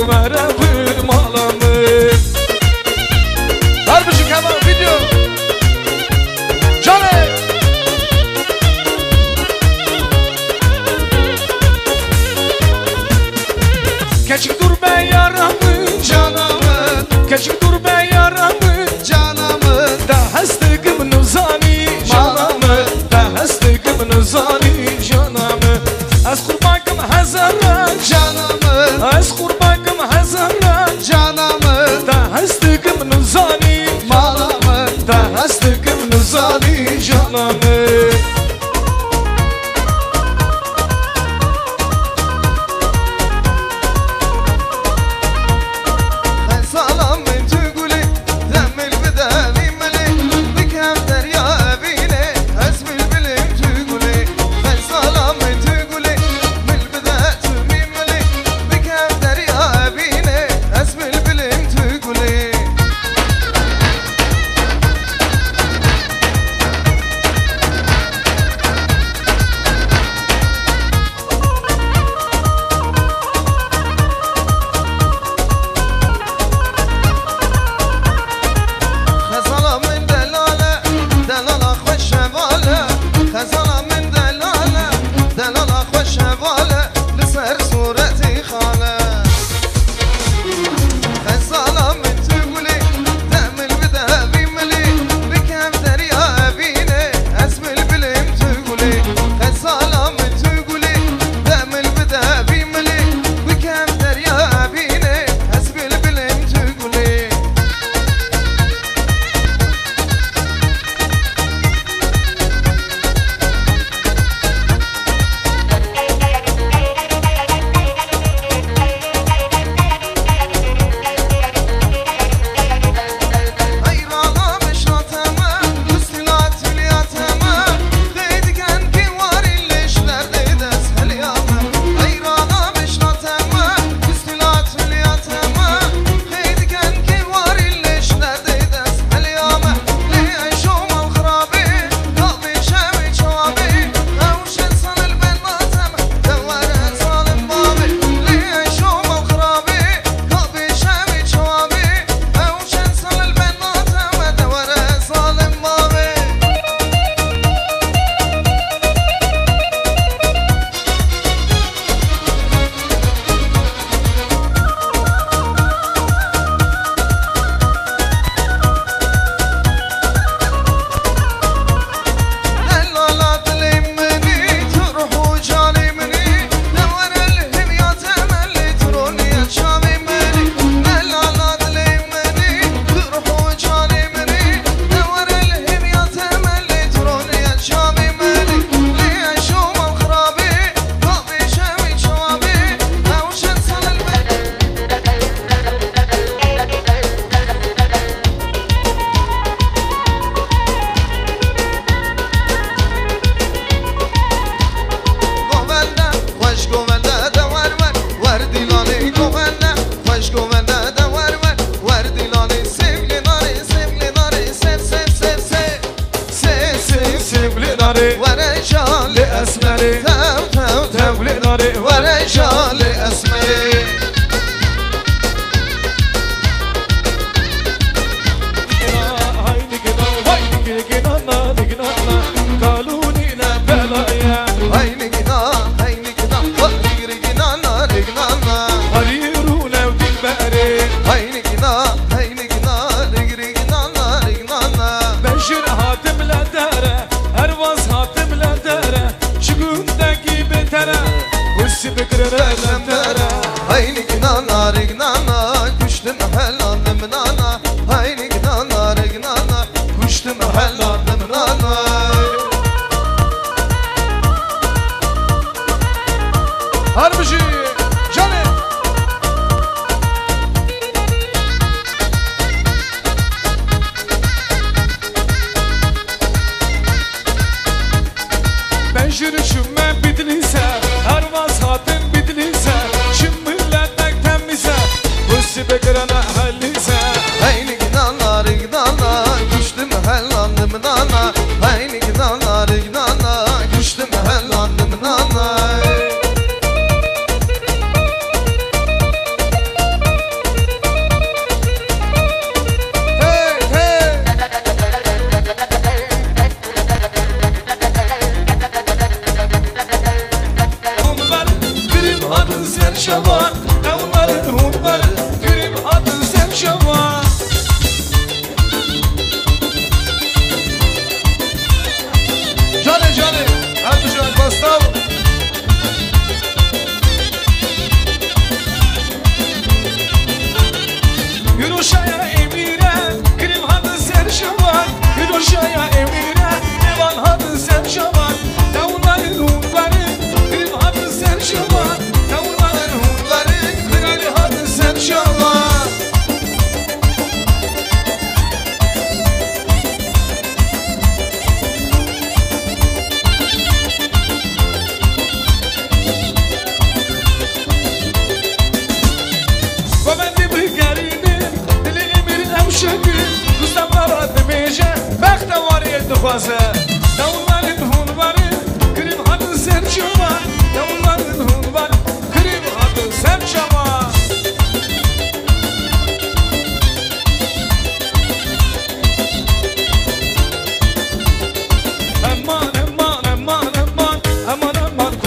verevim alamı. Harbişi kemal video. Canım. Keçik dur be yaramın canamın, keçik dur be yaramın canamın. Da hastıkım nuzani canamın, da hastıkım nuzani canamın. Az kurbanım hazara canamın, az kurbanım hazara canamın. Da hastıkım nuzani canamın, da hastıkım nuzani canamın.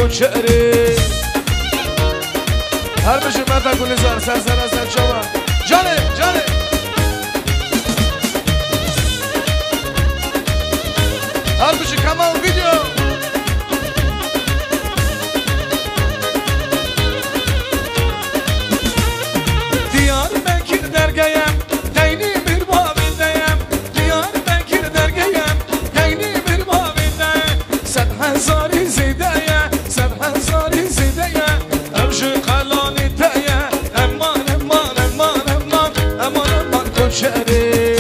koçeri Her bir şey meta kulizar sen çava Canı canı Her bir şey Kamal video Diyarbakır dergeyem Teyni bir babindeyem Diyarbakır dergeyem Teyni bir babindeyem Sedhezari zideye Sedhezari zideye Emşi kalani teye Eman eman eman eman Eman eman koçeri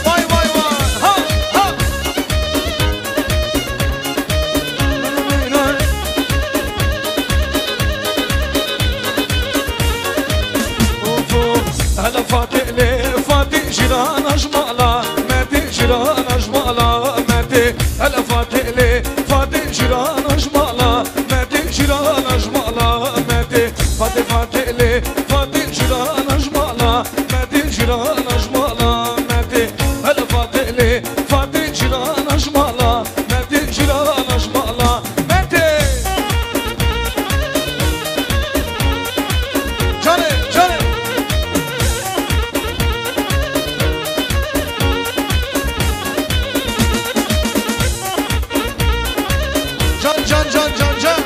Vay vay vay ha ha هلا فاتح لي فاتح جيران اجمالا ماتي جيران اجمالا ماتي هلا فاتح لي فاتح جيران اجمالا ماتي جيران اجمالا ماتي فاتح فاتح لي فاتح جيران اجمالا ماتي جيران اجمالا ماتي هلا فاتح لي فاتح جيران اجمالا ماتي جيران اجمالا ماتي جاني جاني Can can can can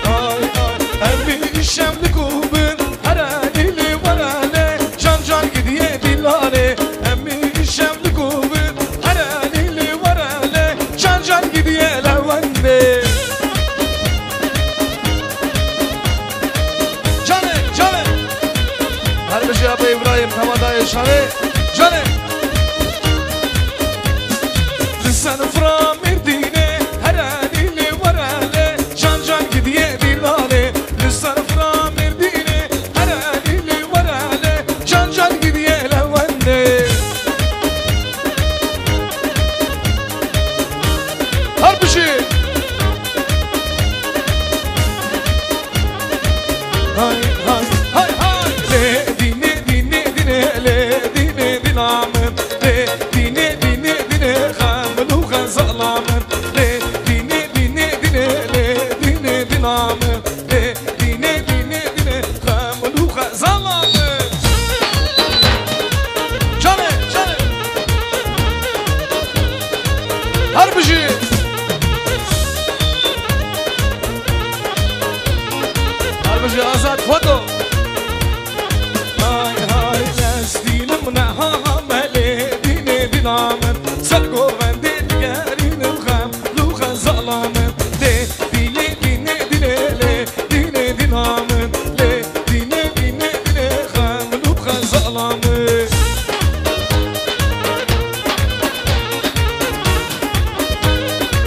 Ay ay Emmi işemli kubun Heralili varale Can can gidiye dilare Emmi işemli kubun Heralili varale Can can gidiye levende Canı canı Her bir şey yapı İbrahim Tamada yaşarı Canı Sen framir dine Heralili varale Can can gidiye dilare Lüstan framir dine Heralili varale Can can gidiye levende Harpişi Hay hay hay hay Le dine dine dine Le dine dinamın Le dine dine dine Zalamın le dine dine dine le dine dinamın le dine dine dine kamluha zalamın Canı canı Harbici Harbici azat foto Hay hay lesdinim neha mele dine dinamın Sen govendi Zalamın le dine dine dine le dine dinamın le dine dine dine kamluha zalamın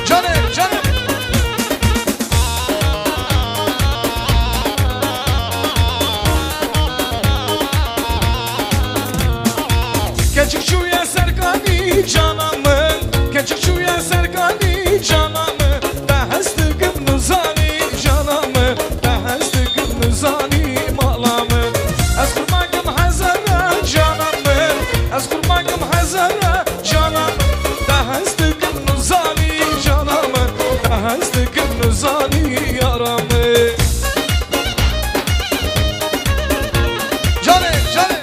Canım canım Keçik şuya serkani canamın Keçik şuya serkani canamın Behestigim nuzani canamın Behestigim nuzani malamın Ez kurmagım hazara canamın Ez kurmagım hazara canamın Behestigim nuzani canamın Behestigim nuzani yaramın Canı canı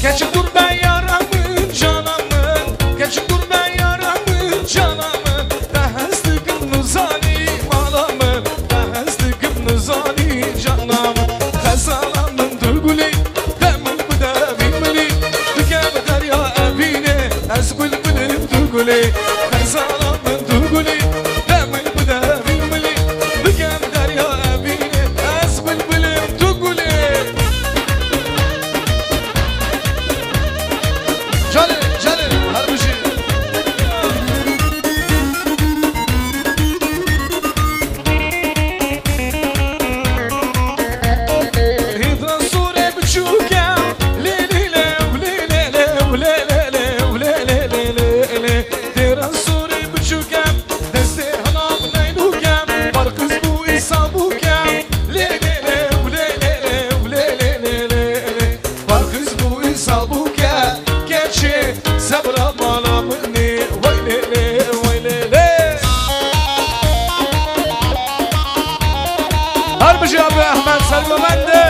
Geçip dur ben yaramın canamın Geçip dur ben yaramın canamın Behestigim nuzani malamın Behestigim nuzani بجي ابو احمد سلمى بنده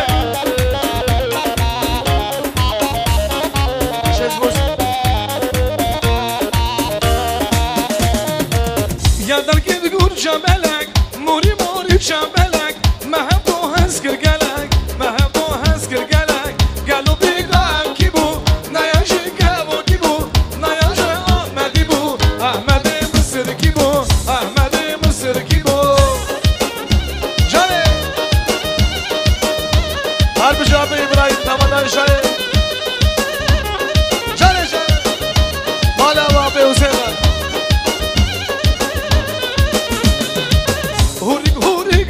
يا دركي تقول جبلك موري موري جبلك ما هبو هسكر قلك ما هبو هسكر قلك قالوا بيقام كيبو نياجي كابو كيبو نياجي احمد يبو احمد مصر كيبو احمد مصر كيبو جاني هل بجواب ابراهيم تمام جاني جاني جاني مالا وابي حسين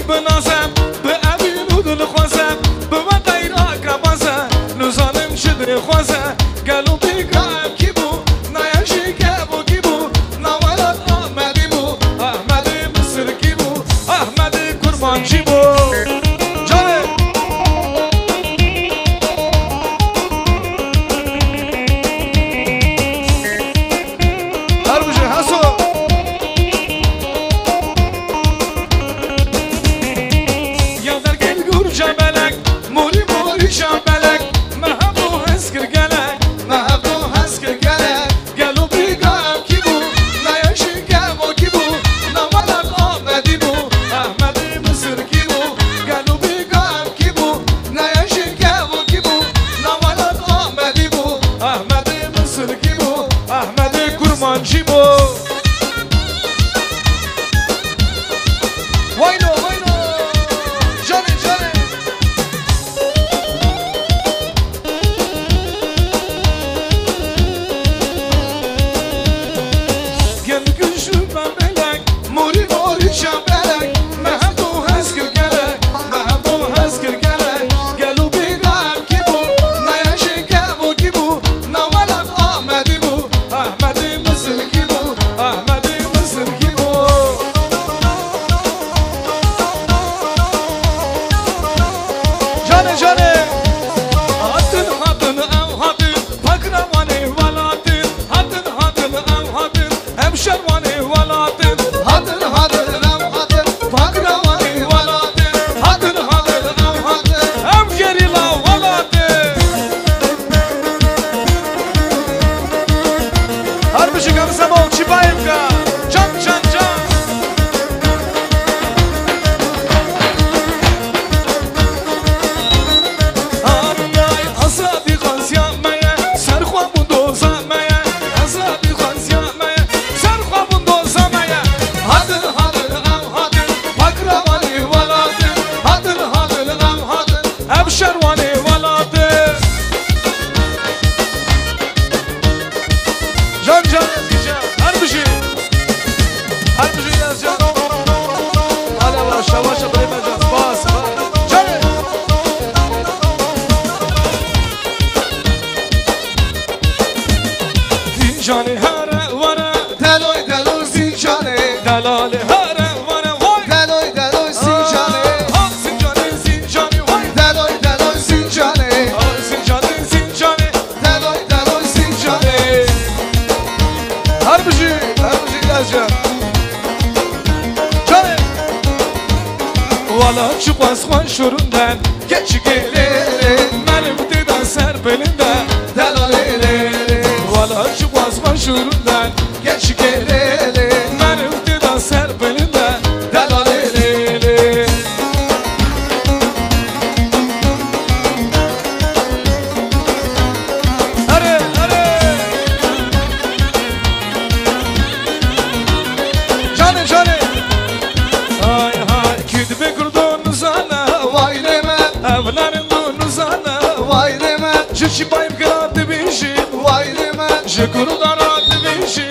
بنازم به ابی نودل خوازم به من غیر آقابازه نزانم شده خوازه گلو بیگم کی بو نیاشی که بو کی بو نوالات احمدی بو احمدی مصر کی بو احمدی قربانچی بو جانه هر بجه حسو جبلك موري موري جبلك ما هبو هسكر قلك ما هبو هسكر قلك قالوا بيقام كيبو لا يشي كابو كيبو نوالك احمدي بو احمدي مصر كيبو قالوا بيقام كيبو لا يشي كابو كيبو نوالك احمدي بو احمدي مصر كيبو احمدي كرمانجي بو وينو وينو جاني جاني موري موري شبلك ما هبو هسكر قلك ما هبو هسكر قلك قالوا بيقام كيبو نياشي كابو كيبو نوالك احمدي بو احمدي مصر كيبو احمدي مصر كيبو جاني جاني هاتن هاتن او هاتن فكرواني ولاتن هاتن هاتن او هاتن همشرواني ولاتن هاتن هاتن او هاتن فكرواني ولاتن هاتن هاتن او هاتن همجريلا ولاتن هر بشي كم سموك شبايبكا جان جان جان أصابي خانسيا مايا سرخوا بندوزا مايا أصابي خانسيا مايا سرخوا بندوزا مايا هاتن هاتن أم هاتن فكرواني ولاتن هاتن هاتن أم هاتن أبشرواني ولاتن جان جان جان هر بشي يا جان هلا والله شواشة بري مجاز باس جاني زنجاني هره ورا دلوي دلوي زنجاني دلالي هره ورا وای دلوي دلوي زنجاني ها زنجاني زنجاني وای دلوي دلوي زنجاني ها زنجاني زنجاني دلوي دلوي زنجاني هر بجي لازم جاني والا çıkmaz خوان şurundan geç gelir benim didan ser belinden delali Valla çıkmaz başvurundan geç geleli benim didan ser belinden delali Hare hare Canı canı Hay hay gidip kurdun sana vay deme evlerin dunu sana vay deme Şişi bayım kırattı bir şey vay deme Şıkırı da rahatlı bir şey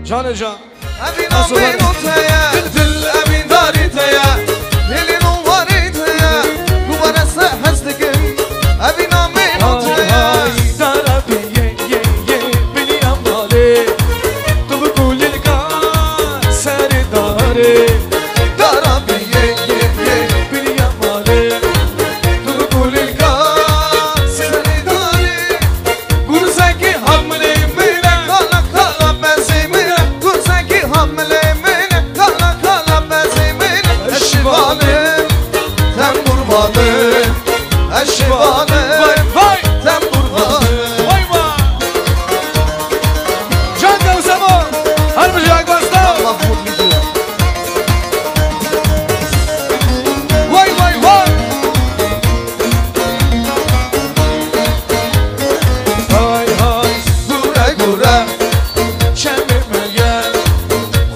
جان جان ابي نامي نوتيا دل ابي داري تيا ليلي نواري تيا كوبرس حسدك ابي نامي نوتيا دار ابي يه بني امالي تو بقول لك سر داري دار ابي يه بني امالي تو بقول لك سر داري गुरसकी हमले मेरा काला काला पैसे मेरा गुरसकी हमले मेरा काला काला पैसे मेरा अशवाने sen kurbanı अशवाने vay vay sen kurbanı vay vay Can Kavsamo her bir şey bastı Mahmut gidiyor vay vay vay hay hay Gure gure Şembime gel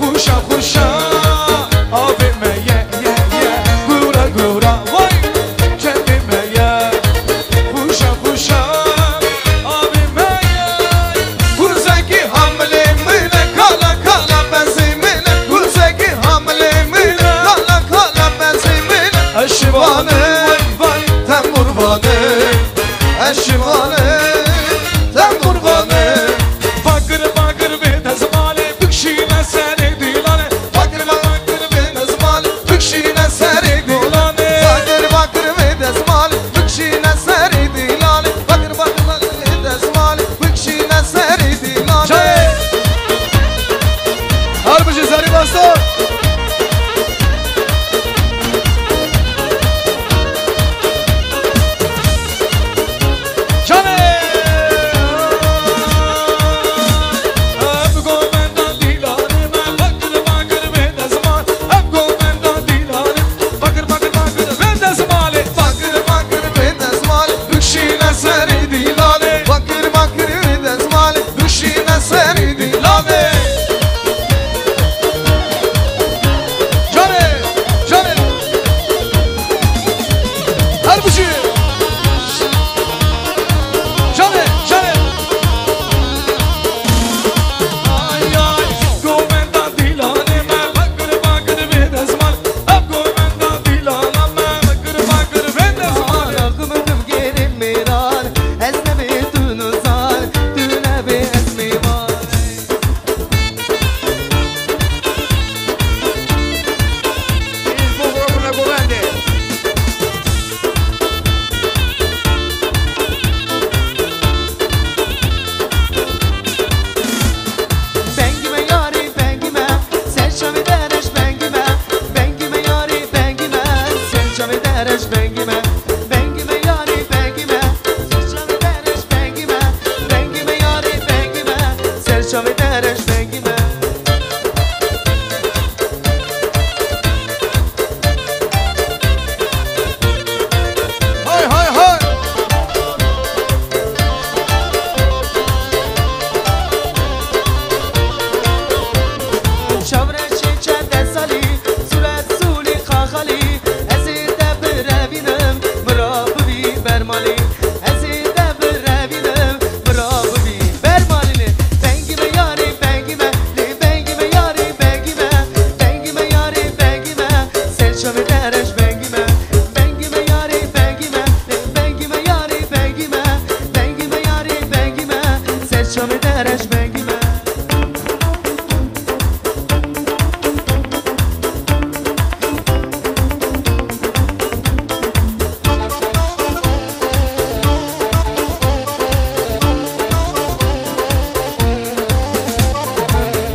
Kuşa kuşa Abime ye Gura gura vay Şembime gel Kuşa kuşa Abime ye गुरसकी हमले मेरा काला काला पैसे मेरा गुरसकी हमले मेरा काला काला पैसे मेरा Aşıvanı vay sen kurbanı अशवाने sen kurbanı Bakır bakır bir tezmali Bükşine seni dilane Bakır bakır ve dezmal Bükşine seri dilane Bakır bakır ve dezmal Bükşine seri dilane Bakır bakır ve dezmal Bükşine seri dilane Çay Harbıcı seni bastı Çay Hep gomendan dilane Bakır bakır ve tezmal Hep gomendan dilane Bakır bakır bakır ve tezmali Bakır bakır ve dezmal Bükşine seni dilane Bakır bakır ve dezmal Bükşine seri dilane Cane, cane. Harbıcı. Cane, cane. Ay ay, gomendan dilaneme, bakır bakır ve dezmal. Hep gomendan dilaneme, bakır bakır ve dezmal. Ağzımızım geri miran Esnemi tunuzan Düne bir esmi var Bengime yari bengime Sen şavi dereş bengime Bengime yari bengime Sen şavi dereş bengime Bengime yari bengime Sen şavi dereş bengime Bengime yari bengime Sen şavi dereş bengime Hay hay hay. Şavre çiçe desali Suret suli kakali Ezide bir evinim Bravo bir bermali Ezide bir evinim Bravo bir bermalini Bengime yari bengime Bengime yari bengime Bengime yari bengime Sen şavi dereş bengime Bengime yari bengime Bengime yari bengime Bengime yari bengime Sen şavi dereş bengime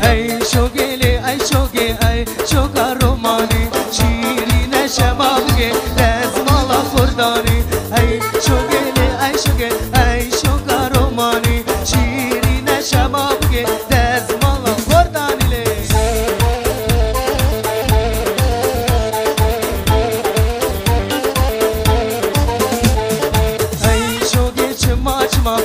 ای شوگلی ای شوگی ای شوگا رومانی شیرین شبابگی دزمالا خوردانی ای شوگلی ای شوگی ای شوگا رومانی شیرین شبابگی دزمالا خوردانی لی ای شوگی چما چما